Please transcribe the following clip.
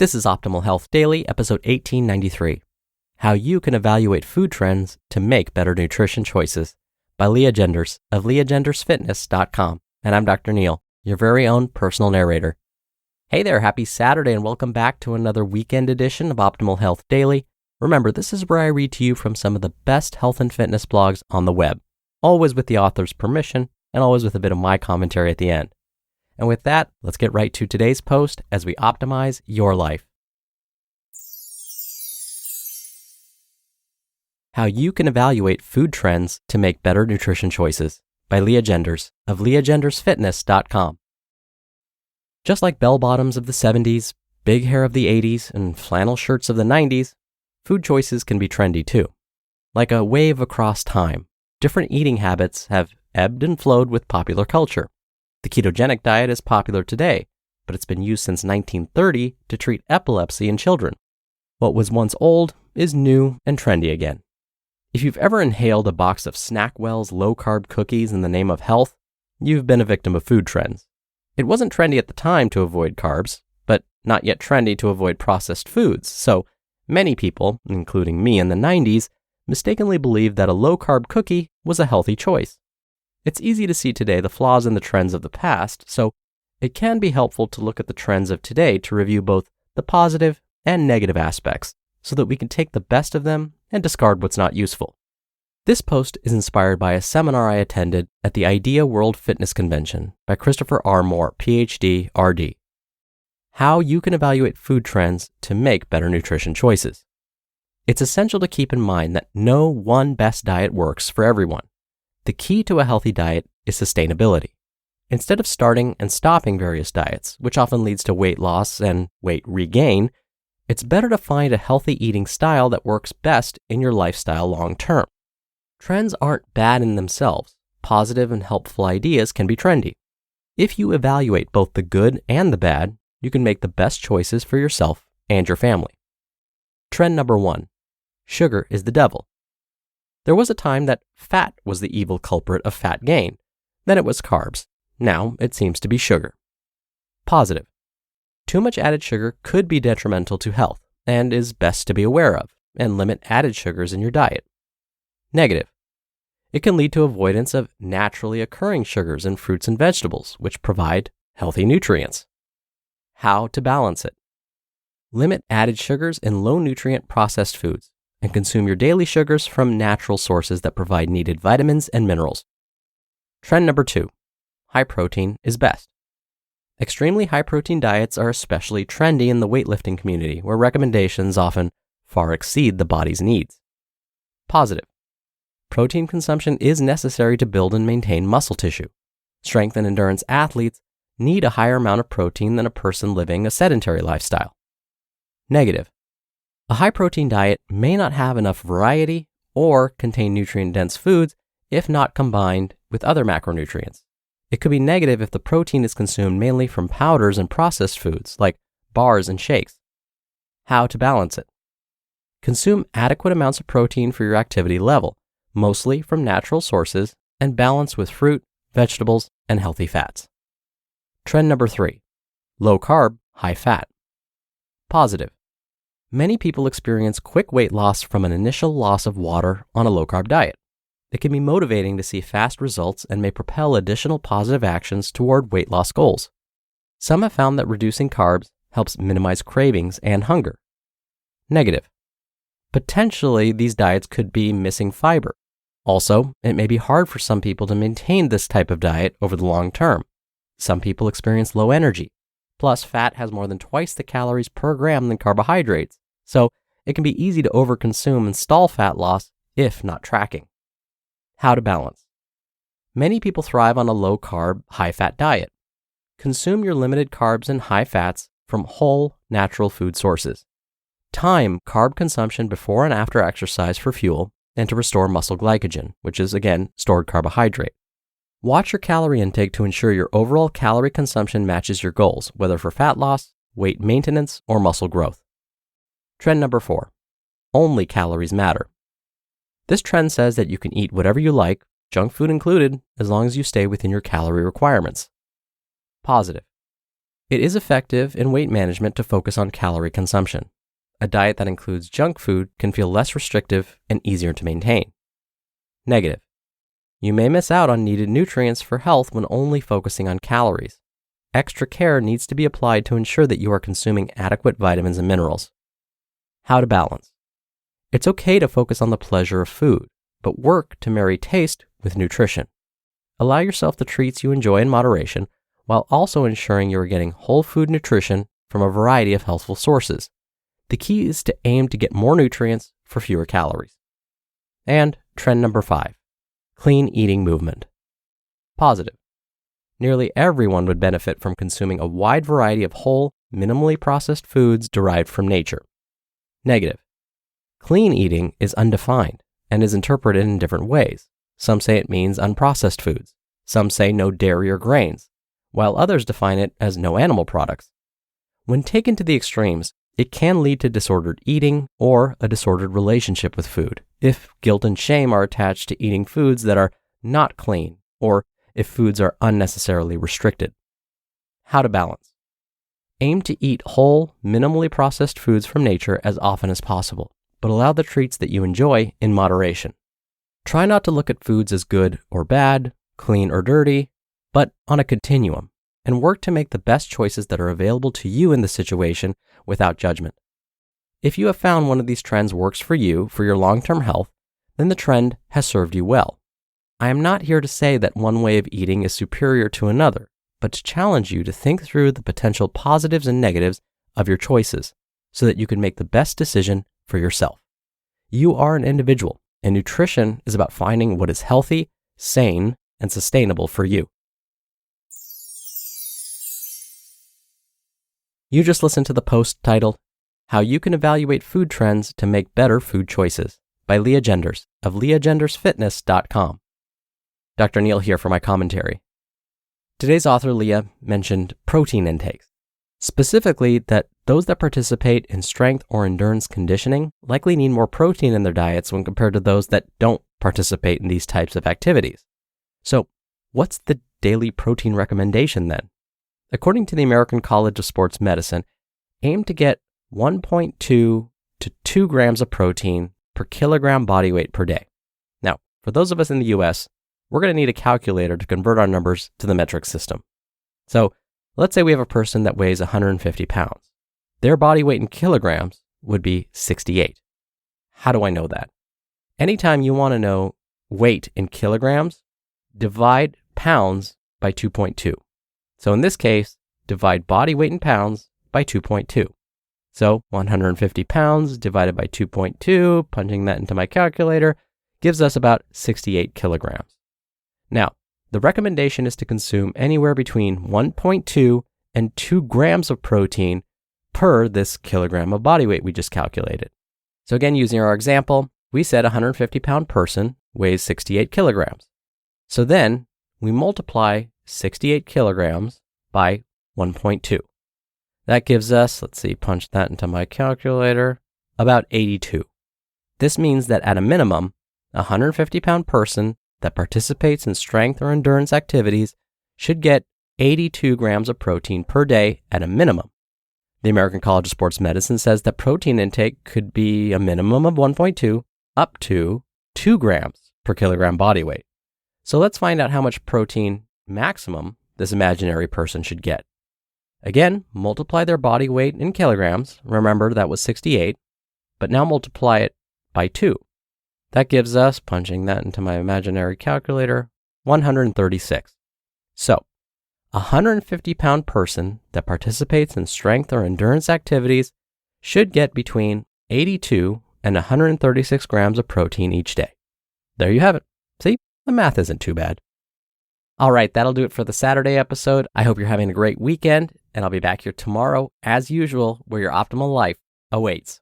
This is Optimal Health Daily, episode 1893. How You Can Evaluate Food Trends to Make Better Nutrition Choices by Lea Genders of leagendersfitness.com. And I'm Dr. Neil, your very own personal narrator. Hey there, happy Saturday and welcome back to another weekend edition of Optimal Health Daily. Remember, this is where I read to you from some of the best health and fitness blogs on the web, always with the author's permission and always with a bit of my commentary at the end. And with that, let's get right to today's post as we optimize your life. How You Can Evaluate Food Trends to Make Better Nutrition Choices by Lea Genders of leagendersfitness.com. Just like bell bottoms of the 70s, big hair of the 80s, and flannel shirts of the 90s, food choices can be trendy too. Like a wave across time, different eating habits have ebbed and flowed with popular culture. The ketogenic diet is popular today, but it's been used since 1930 to treat epilepsy in children. What was once old is new and trendy again. If you've ever inhaled a box of Snackwell's low-carb cookies in the name of health, you've been a victim of food trends. It wasn't trendy at the time to avoid carbs, but not yet trendy to avoid processed foods, so many people, including me in the 90s, mistakenly believed that a low-carb cookie was a healthy choice. It's easy to see today the flaws in the trends of the past, so it can be helpful to look at the trends of today to review both the positive and negative aspects so that we can take the best of them and discard what's not useful. This post is inspired by a seminar I attended at the Idea World Fitness Convention by Christopher R. Moore, PhD, RD. How You Can Evaluate Food Trends to Make Better Nutrition Choices. It's essential to keep in mind that no one best diet works for everyone. The key to a healthy diet is sustainability. Instead of starting and stopping various diets, which often leads to weight loss and weight regain, it's better to find a healthy eating style that works best in your lifestyle long term. Trends aren't bad in themselves. Positive and helpful ideas can be trendy. If you evaluate both the good and the bad, you can make the best choices for yourself and your family. Trend number 1. Sugar is the devil. There was a time that fat was the evil culprit of fat gain. Then it was carbs. Now it seems to be sugar. Positive. Too much added sugar could be detrimental to health and is best to be aware of and limit added sugars in your diet. Negative. It can lead to avoidance of naturally occurring sugars in fruits and vegetables, which provide healthy nutrients. How to balance it. Limit added sugars in low-nutrient processed foods and consume your daily sugars from natural sources that provide needed vitamins and minerals. Trend number 2. High protein is best. Extremely high-protein diets are especially trendy in the weightlifting community, where recommendations often far exceed the body's needs. Positive. Protein consumption is necessary to build and maintain muscle tissue. Strength and endurance athletes need a higher amount of protein than a person living a sedentary lifestyle. Negative. A high-protein diet may not have enough variety or contain nutrient-dense foods if not combined with other macronutrients. It could be negative if the protein is consumed mainly from powders and processed foods like bars and shakes. How to balance it. Consume adequate amounts of protein for your activity level, mostly from natural sources, and balance with fruit, vegetables, and healthy fats. Trend number 3. Low carb, high fat. Positive. Many people experience quick weight loss from an initial loss of water on a low-carb diet. It can be motivating to see fast results and may propel additional positive actions toward weight loss goals. Some have found that reducing carbs helps minimize cravings and hunger. Negative. Potentially, these diets could be missing fiber. Also, it may be hard for some people to maintain this type of diet over the long term. Some people experience low energy. Plus, fat has more than twice the calories per gram than carbohydrates, so it can be easy to overconsume and stall fat loss if not tracking. How to balance. Many people thrive on a low-carb, high-fat diet. Consume your limited carbs and high fats from whole, natural food sources. Time carb consumption before and after exercise for fuel and to restore muscle glycogen, which is, again, stored carbohydrate. Watch your calorie intake to ensure your overall calorie consumption matches your goals, whether for fat loss, weight maintenance, or muscle growth. Trend number 4. Only calories matter. This trend says that you can eat whatever you like, junk food included, as long as you stay within your calorie requirements. Positive. It is effective in weight management to focus on calorie consumption. A diet that includes junk food can feel less restrictive and easier to maintain. Negative. You may miss out on needed nutrients for health when only focusing on calories. Extra care needs to be applied to ensure that you are consuming adequate vitamins and minerals. How to balance. It's okay to focus on the pleasure of food, but work to marry taste with nutrition. Allow yourself the treats you enjoy in moderation, while also ensuring you are getting whole food nutrition from a variety of healthful sources. The key is to aim to get more nutrients for fewer calories. And trend number 5, clean eating movement. Positive. Nearly everyone would benefit from consuming a wide variety of whole, minimally processed foods derived from nature. Negative. Clean eating is undefined and is interpreted in different ways. Some say it means unprocessed foods. Some say no dairy or grains, while others define it as no animal products. When taken to the extremes, it can lead to disordered eating or a disordered relationship with food if guilt and shame are attached to eating foods that are not clean or if foods are unnecessarily restricted. How to balance. Aim to eat whole, minimally processed foods from nature as often as possible, but allow the treats that you enjoy in moderation. Try not to look at foods as good or bad, clean or dirty, but on a continuum, and work to make the best choices that are available to you in the situation without judgment. If you have found one of these trends works for you for your long-term health, then the trend has served you well. I am not here to say that one way of eating is superior to another, but to challenge you to think through the potential positives and negatives of your choices so that you can make the best decision for yourself. You are an individual, and nutrition is about finding what is healthy, sane, and sustainable for you. You just listened to the post titled, How You Can Evaluate Food Trends to Make Better Food Choices by Lea Genders of leagendersfitness.com. Dr. Neil here for my commentary. Today's author, Lea, mentioned protein intakes, specifically that those that participate in strength or endurance conditioning likely need more protein in their diets when compared to those that don't participate in these types of activities. So, what's the daily protein recommendation then? According to the American College of Sports Medicine, aim to get 1.2 to 2 grams of protein per kilogram body weight per day. Now, for those of us in the US, we're going to need a calculator to convert our numbers to the metric system. So, let's say we have a person that weighs 150 pounds. Their body weight in kilograms would be 68. How do I know that? Anytime you want to know weight in kilograms, divide pounds by 2.2. So in this case, divide body weight in pounds by 2.2. So 150 pounds divided by 2.2, punching that into my calculator, gives us about 68 kilograms. Now, the recommendation is to consume anywhere between 1.2 and 2 grams of protein per this kilogram of body weight we just calculated. So again, using our example, we said a 150-pound person weighs 68 kilograms. So then we multiply 68 kilograms by 1.2. That gives us, punch that into my calculator, about 82. This means that at a minimum, a 150-pound person that participates in strength or endurance activities should get 82 grams of protein per day at a minimum. The American College of Sports Medicine says that protein intake could be a minimum of 1.2 up to 2 grams per kilogram body weight. So let's find out how much protein maximum this imaginary person should get. Again, multiply their body weight in kilograms. Remember, that was 68, but now multiply it by 2. That gives us, punching that into my imaginary calculator, 136. So, a 150-pound person that participates in strength or endurance activities should get between 82 and 136 grams of protein each day. There you have it. See, the math isn't too bad. All right, that'll do it for the Saturday episode. I hope you're having a great weekend, and I'll be back here tomorrow, as usual, where your optimal life awaits.